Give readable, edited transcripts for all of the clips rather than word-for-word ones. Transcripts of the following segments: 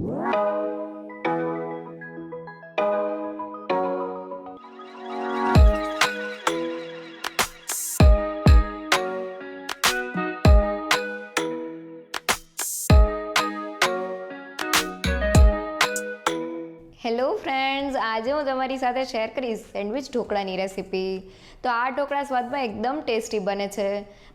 Hello friends, આજે હું તમારી સાથે શેર કરીશ સેન્ડવિચ ઢોકળાની રેસીપી. તો આ ઢોકળા સ્વાદમાં એકદમ ટેસ્ટી બને છે.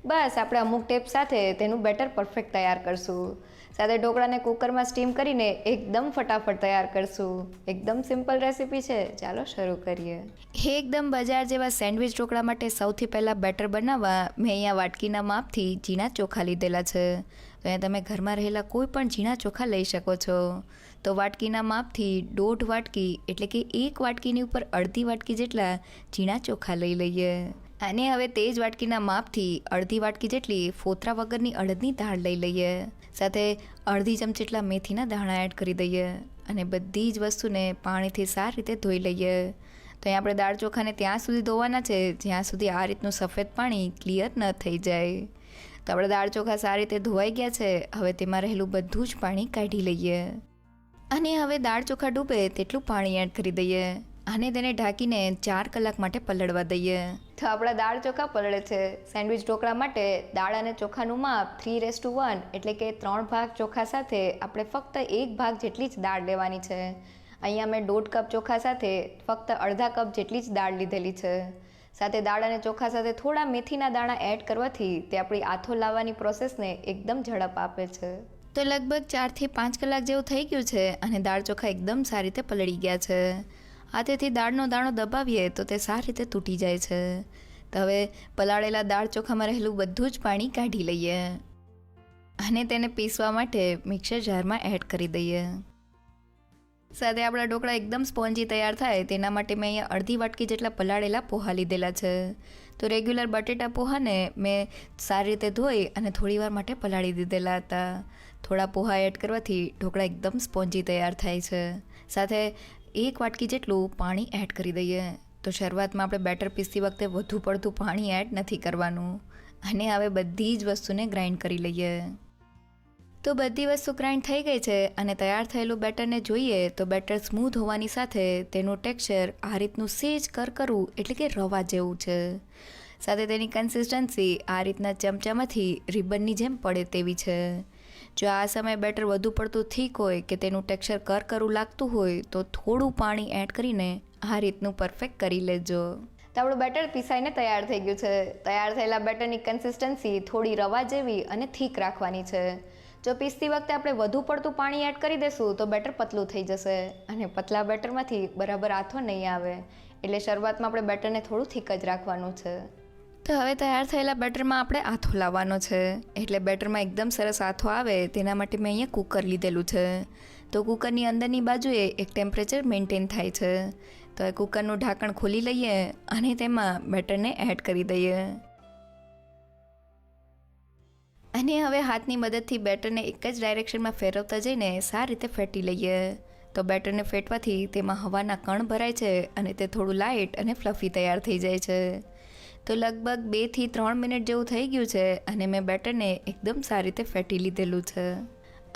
બસ આપણે અમુક ટિપ્સ સાથે તેનું બેટર પરફેક્ટ તૈયાર કરશું. સાથે ઢોકળાને કુકરમાં સ્ટીમ કરીને એકદમ ફટાફટ તૈયાર કરશું. એકદમ સિમ્પલ રેસીપી છે, ચાલો શરૂ કરીએ. એકદમ બજાર જેવા સેન્ડવિચ ઢોકળા માટે સૌથી પહેલાં બેટર બનાવવા મેં અહીંયા વાટકીના માપથી ઝીણા ચોખા લીધેલા છે. તો અહીંયા તમે ઘરમાં રહેલા કોઈ પણ ઝીણા ચોખા લઈ શકો છો. તો વાટકીના માપથી 1.5 વાટકી એટલે કે 1 વાટકીની ઉપર અડધી વાટકી જેટલા ઝીણા ચોખા લઈ લઈએ. અને હવે તે જ વાટકીના માપથી અડધી વાટકી જેટલી ફોતરા વગરની અડદની દાળ લઈ લઈએ. સાથે અડધી ચમચી જેટલા મેથીના દાણા એડ કરી દઈએ અને બધી જ વસ્તુને પાણીથી સારી રીતે ધોઈ લઈએ. તો અહીં આપણે દાળ ચોખાને ત્યાં સુધી ધોવાના છે જ્યાં સુધી આ રીતનું સફેદ પાણી ક્લિયર ન થઈ જાય. તો આપણે દાળ ચોખા સારી રીતે ધોવાઈ ગયા છે. હવે તેમાં રહેલું બધું જ પાણી કાઢી લઈએ અને હવે દાળ ચોખા ડૂબે તેટલું પાણી એડ કરી દઈએ અને તેને ઢાંકીને 4 કલાક માટે પલળવા દઈએ. તો આપણા દાળ ચોખા પલળે છે. સેન્ડવિચ ઢોકળા માટે દાળ અને ચોખાનું માપ 3:1 એટલે કે 3 ભાગ ચોખા સાથે આપણે ફક્ત 1 ભાગ જેટલી જ દાળ લેવાની છે. અહીંયા મેં 1.5 કપ ચોખા સાથે ફક્ત અડધા કપ જેટલી જ દાળ લીધેલી છે. સાથે દાળ અને ચોખા સાથે થોડા મેથીના દાણા એડ કરવાથી તે આપણી આથો લાવવાની પ્રોસેસને એકદમ ઝડપ આપે છે. તો લગભગ 4 થી 5 કલાક જેવું થઈ ગયું છે અને દાળ ચોખા એકદમ સારી રીતે પલળી ગયા છે. હાથેથી દાળનો દાણો દબાવીએ તો તે સારી રીતે તૂટી જાય છે. તો હવે પલાળેલા દાળ ચોખામાં રહેલું બધું જ પાણી કાઢી લઈએ અને તેને પીસવા માટે મિક્સર જારમાં એડ કરી દઈએ. સાથે આપણા ઢોકળા એકદમ સ્પોન્જી તૈયાર થાય તેના માટે મેં અહીંયા અડધી વાટકી જેટલા પલાળેલા પોહા લીધેલા છે. તો રેગ્યુલર બટેટા પોહાને મેં સારી રીતે ધોઈ અને થોડીવાર માટે પલાળી દીધેલા હતા. થોડા પોહા એડ કરવાથી ઢોકળા એકદમ સ્પોન્જી તૈયાર થાય છે. સાથે 1 વાટકી જેટલું પાણી એડ કરી દઈએ. તો શરૂઆતમાં આપણે બેટર પીસતી વખતે વધુ પડતું પાણી એડ નથી કરવાનું. અને હવે બધી જ વસ્તુને ગ્રાઇન્ડ કરી લઈએ. તો બધી વસ્તુ ગ્રાઇન્ડ થઈ ગઈ છે અને તૈયાર થયેલું બેટરને જોઈએ તો બેટર સ્મૂથ હોવાની સાથે તેનું ટેક્સચર આ રીતનું સેજ કરકરું એટલે કે રવા જેવું છે. સાથે તેની કન્સિસ્ટન્સી આ રીતના ચમચામાંથી રિબનની જેમ પડે તેવી છે. જો આ સમયે બેટર વધુ પડતું થીક હોય કે તેનું ટેક્સચર કરકરું લાગતું હોય તો થોડું પાણી એડ કરીને આ રીતનું પરફેક્ટ કરી લેજો. તો આપણું બેટર પીસાઈને તૈયાર થઈ ગયું છે. તૈયાર થયેલા બેટરની કન્સિસ્ટન્સી થોડી રવા જેવી અને થીક રાખવાની છે. જો પીસતી વખતે આપણે વધુ પડતું પાણી એડ કરી દઈશું તો બેટર પતલું થઈ જશે અને પતલા બેટરમાંથી બરાબર આથો નહીં આવે. એટલે શરૂઆતમાં આપણે બેટરને થોડું થીક જ રાખવાનું છે. તો હવે તૈયાર થયેલા બેટરમાં આપણે આથો લાવવાનો છે. એટલે બેટરમાં એકદમ સરસ આથો આવે તેના માટે મેં અહીંયા કૂકર લીધેલું છે. તો કૂકરની અંદરની બાજુએ એક ટેમ્પરેચર મેન્ટેન થાય છે. તો એ કૂકરનું ઢાંકણ ખોલી લઈએ અને તેમાં બેટરને એડ કરી દઈએ અને હવે હાથની મદદથી બેટરને એક જ ડાયરેક્શનમાં ફેરવતા જઈને સારી રીતે ફેટી લઈએ. તો બેટરને ફેટવાથી તેમાં હવાના કણ ભરાય છે અને તે થોડું લાઇટ અને ફ્લફી તૈયાર થઈ જાય છે. તો લગભગ 2 થી 3 મિનિટ જેવું થઈ ગયું છે અને મેં બેટરને એકદમ સારી રીતે ફેટી લીધેલું છે.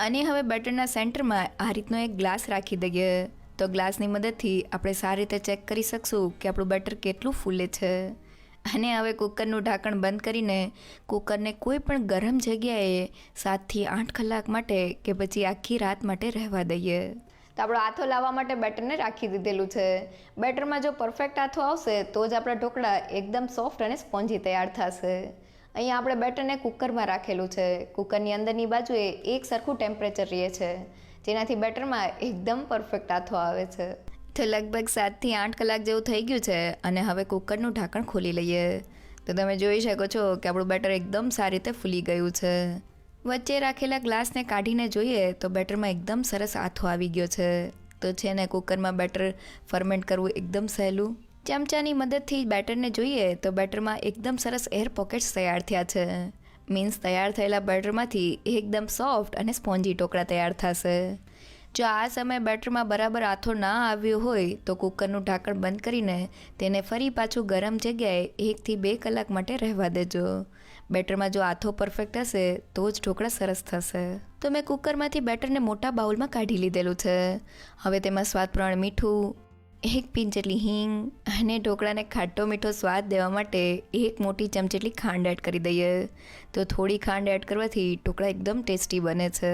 અને હવે બેટરના સેન્ટરમાં આ રીતનો એક ગ્લાસ રાખી દઈએ. તો ગ્લાસની મદદથી આપણે સારી રીતે ચેક કરી શકશું કે આપણું બેટર કેટલું ફૂલે છે. અને હવે કૂકરનું ઢાંકણ બંધ કરીને કૂકરને કોઈ પણ ગરમ જગ્યાએ 7 થી 8 કલાક માટે કે પછી આખી રાત માટે રહેવા દઈએ. તો આપણો આથો લાવવા માટે બેટરને રાખી દીધેલું છે. બેટરમાં જો પરફેક્ટ આથો આવશે તો જ આપણા ઢોકળા એકદમ સોફ્ટ અને સ્પોન્જી તૈયાર થશે. અહીંયા આપણે બેટરને કુકરમાં રાખેલું છે. કુકરની અંદરની બાજુએ એક સરખું ટેમ્પરેચર રહે છે જેનાથી બેટરમાં એકદમ પરફેક્ટ આથો આવે છે. તો લગભગ 7 થી 8 કલાક જેવું થઈ ગયું છે અને હવે કુકરનું ઢાંકણ ખોલી લઈએ. તો તમે જોઈ શકો છો કે આપણું બેટર એકદમ સારી રીતે ફૂલી ગયું છે. વચ્ચે રાખેલા ગ્લાસને કાઢીને જોઈએ તો બેટરમાં એકદમ સરસ આથો આવી ગયો છે. તો છે ને કુકરમાં બેટર ફર્મેન્ટ કરવું એકદમ સહેલું. ચમચાની મદદથી બેટરને જોઈએ તો બેટરમાં એકદમ સરસ એર પોકેટ્સ તૈયાર થયા છે. મીન્સ તૈયાર થયેલા બેટરમાંથી એકદમ સોફ્ટ અને સ્પોન્જી ઢોકળા તૈયાર થશે. જો આ સમયે બેટરમાં બરાબર આથો ના આવ્યો હોય તો કુકરનું ઢાંકણ બંધ કરીને તેને ફરી પાછું ગરમ જગ્યાએ 1 થી 2 કલાક માટે રહેવા દેજો. બેટરમાં જો આથો પરફેક્ટ હશે તો જ ઢોકળા સરસ થશે. તો મેં કુકરમાંથી બેટરને મોટા બાઉલમાં કાઢી લીધેલું છે. હવે તેમાં સ્વાદ પ્રમાણે મીઠું, 1 પિંચ જેટલી હિંગ અને ઢોકળાને ખાટો મીઠો સ્વાદ દેવા માટે 1 મોટી ચમચી જેટલી ખાંડ એડ કરી દઈએ. તો થોડી ખાંડ એડ કરવાથી ઢોકળા એકદમ ટેસ્ટી બને છે.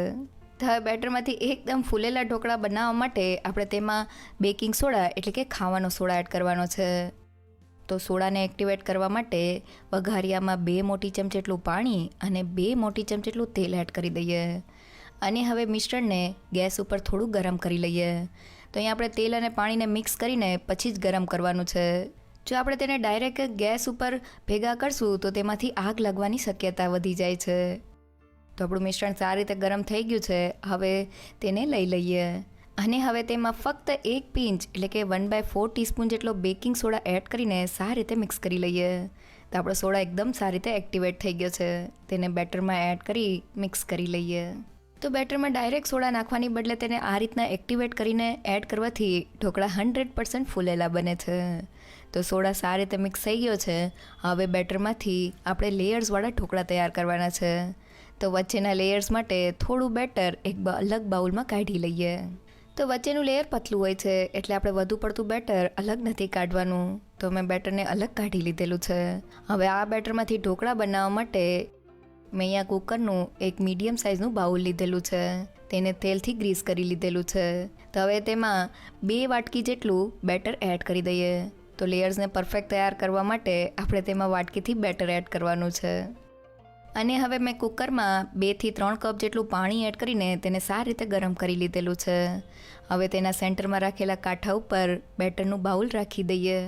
તો હવે બેટરમાંથી એકદમ ફૂલેલા ઢોકળા બનાવવા માટે આપણે તેમાં બેકિંગ સોડા એટલે કે ખાવાનો સોડા એડ કરવાનો છે. તો સોડાને એક્ટિવેટ કરવા માટે વઘારિયામાં 2 મોટી ચમચી જેટલું પાણી અને 2 મોટી ચમચી જેટલું તેલ એડ કરી દઈએ. અને હવે મિશ્રણને ગેસ ઉપર થોડું ગરમ કરી લઈએ. તો અહીંયા આપણે તેલ અને પાણીને મિક્સ કરીને પછી જ ગરમ કરવાનું છે. જો આપણે તેને ડાયરેક્ટ ગેસ ઉપર ભેગા કરશું તો તેમાંથી આગ લાગવાની શક્યતા વધી જાય છે. તો આપણું મિશ્રણ સારી રીતે ગરમ થઈ ગયું છે. હવે તેને લઈ લઈએ અને હવે તેમાં ફક્ત 1 પિંચ એટલે કે 1/4 ટીસ્પૂન જેટલો બેકિંગ સોડા એડ કરીને સારી રીતે મિક્સ કરી લઈએ. તો આપણો સોડા એકદમ સારી રીતે એક્ટિવેટ થઈ ગયો છે. તેને બેટરમાં એડ કરી મિક્સ કરી લઈએ. તો બેટરમાં ડાયરેક્ટ સોડા નાખવાની બદલે તેને આ રીતના એક્ટિવેટ કરીને એડ કરવાથી ઢોકળા 100% ફૂલેલા બને છે. તો સોડા સારી રીતે મિક્સ થઈ ગયો છે. હવે બેટરમાંથી આપણે લેયર્સવાળા ઢોકળા તૈયાર કરવાના છે. તો વચ્ચેના લેયર્સ માટે થોડું બેટર એક અલગ બાઉલમાં કાઢી લઈએ. તો વચ્ચેનું લેયર પતલું હોય છે એટલે આપણે વધુ પડતું બેટર અલગ નથી કાઢવાનું. તો મેં બેટરને અલગ કાઢી લીધેલું છે. હવે આ બેટરમાંથી ઢોકળા બનાવવા માટે મેં અહીંયા કુકરનું એક મીડિયમ સાઇઝનું બાઉલ લીધેલું છે. તેને તેલથી ગ્રીસ કરી લીધેલું છે. તો હવે તેમાં 2 વાટકી જેટલું બેટર એડ કરી દઈએ. તો લેયર્સને પરફેક્ટ તૈયાર કરવા માટે આપણે તેમાં વાટકીથી બેટર એડ કરવાનું છે. અને હવે મેં કુકરમાં 2 થી 3 કપ જેટલું પાણી એડ કરીને તેને સારી રીતે ગરમ કરી લીધેલું છે. હવે તેના સેન્ટરમાં રાખેલા કાંઠા ઉપર બેટરનું બાઉલ રાખી દઈએ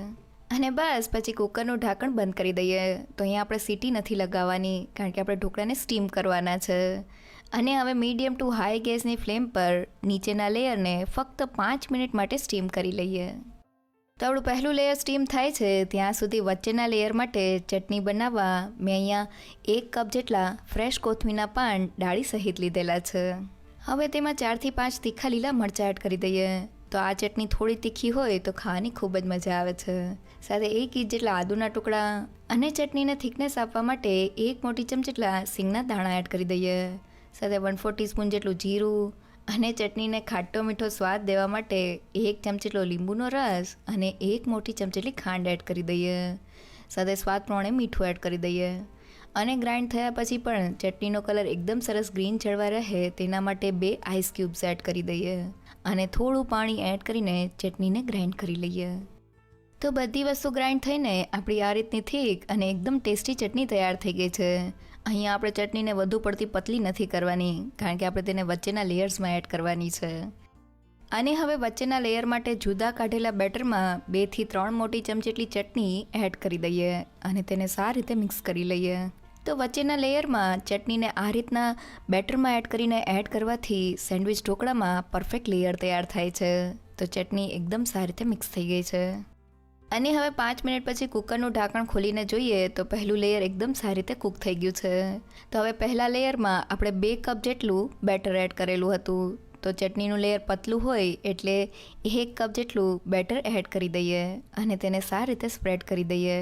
અને બસ પછી કુકરનું ઢાંકણ બંધ કરી દઈએ. તો અહીંયા આપણે સીટી નથી લગાવવાની કારણ કે આપણે ઢોકળાને સ્ટીમ કરવાના છે. અને હવે મીડિયમ ટુ હાઈ ગેસની ફ્લેમ પર નીચેના લેયરને ફક્ત 5 મિનિટ માટે સ્ટીમ કરી લઈએ. તો આપણું પહેલું લેયર સ્ટીમ થાય છે ત્યાં સુધી વચ્ચેના લેયર માટે ચટણી બનાવવા મેં અહીંયા 1 કપ જેટલા ફ્રેશ કોથમીરના પાન ડાળી સહિત લીધેલા છે. હવે તેમાં 4 થી 5 તીખા લીલા મરચાં એડ કરી દઈએ. તો આ ચટણી થોડી તીખી હોય તો ખાવાની ખૂબ જ મજા આવે છે. સાથે 1 ઇંચ જેટલા આદુના ટુકડા અને ચટણીને થિકનેસ આપવા માટે 1 મોટી ચમચી જેટલા સિંગના દાણા એડ કરી દઈએ. સાથે 1/4 ટીસ્પૂન જેટલું જીરું અને ચટણીને ખાટો મીઠો સ્વાદ દેવા માટે 1 ચમચી જેટલો લીંબુનો રસ અને 1 મોટી ચમચી જેટલી ખાંડ એડ કરી દઈએ. સાથે સ્વાદ પ્રમાણે મીઠું એડ કરી દઈએ. અને ગ્રાઇન્ડ થયા પછી પણ ચટણીનો કલર એકદમ સરસ ગ્રીન જળવાઈ રહે તેના માટે 2 આઈસ ક્યુબ્સ એડ કરી દઈએ અને થોડું પાણી એડ કરીને ચટણીને ગ્રાઇન્ડ કરી લઈએ. તો બધી વસ્તુ ગ્રાઇન્ડ થઈને આપણી આ રીતની થીક અને એકદમ ટેસ્ટી ચટણી તૈયાર થઈ ગઈ છે. અહીંયા આપણે ચટણીને વધુ પડતી પતલી નથી કરવાની કારણ કે આપણે તેને વચ્ચેના લેયર્સમાં એડ કરવાની છે. અને હવે વચ્ચેના લેયર માટે જુદા કાઢેલા બેટરમાં 2 થી 3 મોટી ચમચી જેટલી ચટણી એડ કરી દઈએ અને તેને સારી રીતે મિક્સ કરી લઈએ. તો વચ્ચેના લેયરમાં ચટણીને આ રીતના બેટરમાં એડ કરીને એડ કરવાથી સેન્ડવિચ ઢોકળામાં પરફેક્ટ લેયર તૈયાર થાય છે. તો ચટણી એકદમ સારી રીતે મિક્સ થઈ ગઈ છે. અને હવે 5 મિનિટ પછી કુકરનું ઢાંકણ ખોલીને જોઈએ તો પહેલું લેયર એકદમ સારી રીતે કૂક થઈ ગયું છે. તો હવે પહેલા લેયરમાં આપણે 2 કપ જેટલું બેટર એડ કરેલું હતું. તો ચટણીનું લેયર પતલું હોય એટલે 1 કપ જેટલું બેટર એડ કરી દઈએ અને તેને સારી રીતે સ્પ્રેડ કરી દઈએ.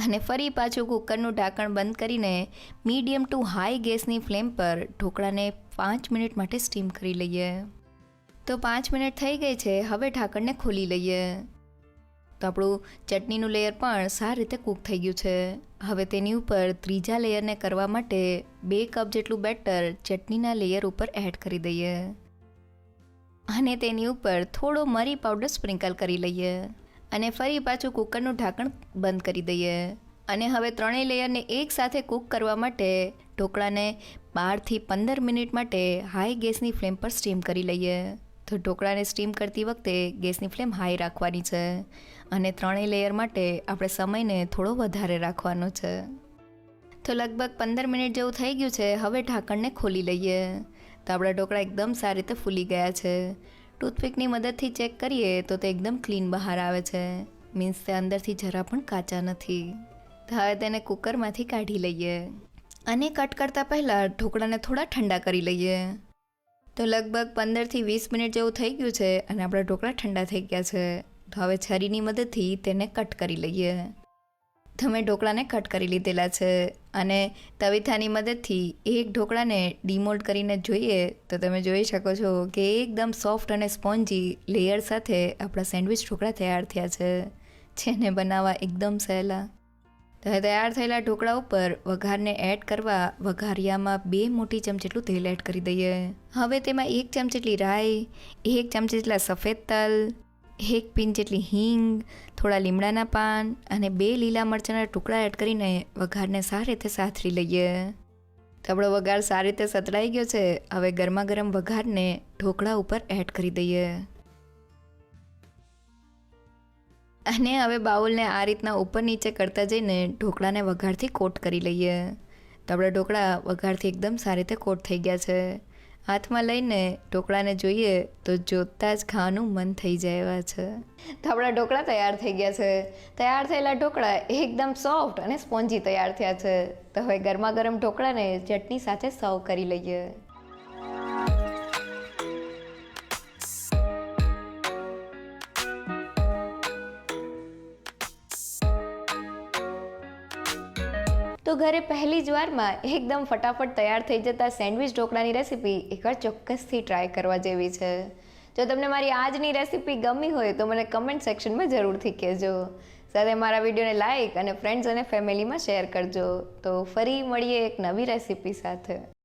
અને ફરી પાછું કુકરનું ઢાંકણ બંધ કરીને મીડિયમ ટુ હાઈ ગેસની ફ્લેમ પર ઢોકળાને 5 મિનિટ માટે સ્ટીમ કરી લઈએ. તો 5 મિનિટ થઈ ગઈ છે. હવે ઢાંકણને ખોલી લઈએ. તો આપણું ચટણીનું લેયર પણ સારી રીતે કૂક થઈ ગયું છે. હવે તેની ઉપર ત્રીજા લેયરને કરવા માટે 2 કપ જેટલું બેટર ચટણીના લેયર ઉપર એડ કરી દઈએ અને તેની ઉપર થોડો મરી પાવડર સ્પ્રિંકલ કરી લઈએ અને ફરી પાછું કુકરનું ઢાંકણ બંધ કરી દઈએ. અને હવે 3 લેયરને એક સાથે કૂક કરવા માટે ઢોકળાને 12 થી 15 મિનિટ માટે હાઈ ગેસની ફ્લેમ પર સ્ટીમ કરી લઈએ. તો ઢોકળાને સ્ટીમ કરતી વખતે ગેસની ફ્લેમ હાઈ રાખવાની છે અને 3 લેયર માટે આપણે સમયને થોડો વધારે રાખવાનો છે. તો લગભગ 15 મિનિટ જેવું થઈ ગયું છે. હવે ઢાંકણને ખોલી લઈએ. તો આપણા ઢોકળા એકદમ સારી રીતે ફૂલી ગયા છે. ટૂથપીકની મદદથી ચેક કરીએ તો તે એકદમ ક્લીન બહાર આવે છે. મીન્સ તે અંદરથી જરા પણ કાચા નથી. તો હવે તેને કુકરમાંથી કાઢી લઈએ અને કટ કરતાં પહેલાં ઢોકળાને થોડા ઠંડા કરી લઈએ. તો લગભગ 15થી 20 મિનિટ જેવું થઈ ગયું છે અને આપણા ઢોકળા ઠંડા થઈ ગયા છે. તો હવે છરીની મદદથી તેને કટ કરી લઈએ. તો મેં ઢોકળાને કટ કરી લીધેલા છે અને તવીથાની મદદથી એક ઢોકળાને ડીમોલ્ડ કરીને જોઈએ તો તમે જોઈ શકો છો કે એકદમ સોફ્ટ અને સ્પોન્જી લેયર સાથે આપણા સેન્ડવિચ ઢોકળા તૈયાર થયા છે, જેને બનાવવા એકદમ સહેલા. તો તૈયાર થયેલા ઢોકળા ઉપર વઘારને એડ કરવા વઘારિયામાં 2 મોટી ચમચી જેટલું તેલ એડ કરી દઈએ. હવે તેમાં 1 ચમચી જેટલી રાઈ, 1 ચમચી જેટલા સફેદ તલ, 1 પિંચ જેટલી હિંગ, થોડા લીમડાના પાન અને 2 લીલા મરચાંના ટુકડા એડ કરીને વઘારને સારી રીતે સાતરી લઈએ. તો આપણો વઘાર સારી રીતે સતળાઈ ગયો છે. હવે ગરમા ગરમ વઘારને ઢોકળા ઉપર એડ કરી દઈએ અને હવે બાઉલને આ રીતના ઉપર નીચે કરતા જઈને ઢોકળાને વઘારથી કોટ કરી લઈએ. તો આપણા ઢોકળા વઘારથી એકદમ સારી રીતે કોટ થઈ ગયા છે. હાથમાં લઈને ઢોકળાને જોઈએ તો જોતાં જ ખાવાનું મન થઈ જાય એવા છે. તો આપણા ઢોકળા તૈયાર થઈ ગયા છે. તૈયાર થયેલા ઢોકળા એકદમ સોફ્ટ અને સ્પોન્જી તૈયાર થયા છે. તો હવે ગરમા ગરમ ઢોકળાને ચટણી સાથે સર્વ કરી લઈએ. તો ઘરે પહેલી જ વારમાં એકદમ ફટાફટ તૈયાર થઈ જતા સેન્ડવિચ ઢોકળાની રેસીપી એકવાર ચોક્કસથી ટ્રાય કરવા જેવી છે. જો તમને મારી આજની રેસીપી ગમી હોય તો મને કમેન્ટ સેક્શનમાં જરૂરથી કહેજો. સાથે મારા વિડીયોને લાઇક અને ફ્રેન્ડ્સ અને ફેમિલીમાં શેર કરજો. તો ફરી મળીએ એક નવી રેસીપી સાથે.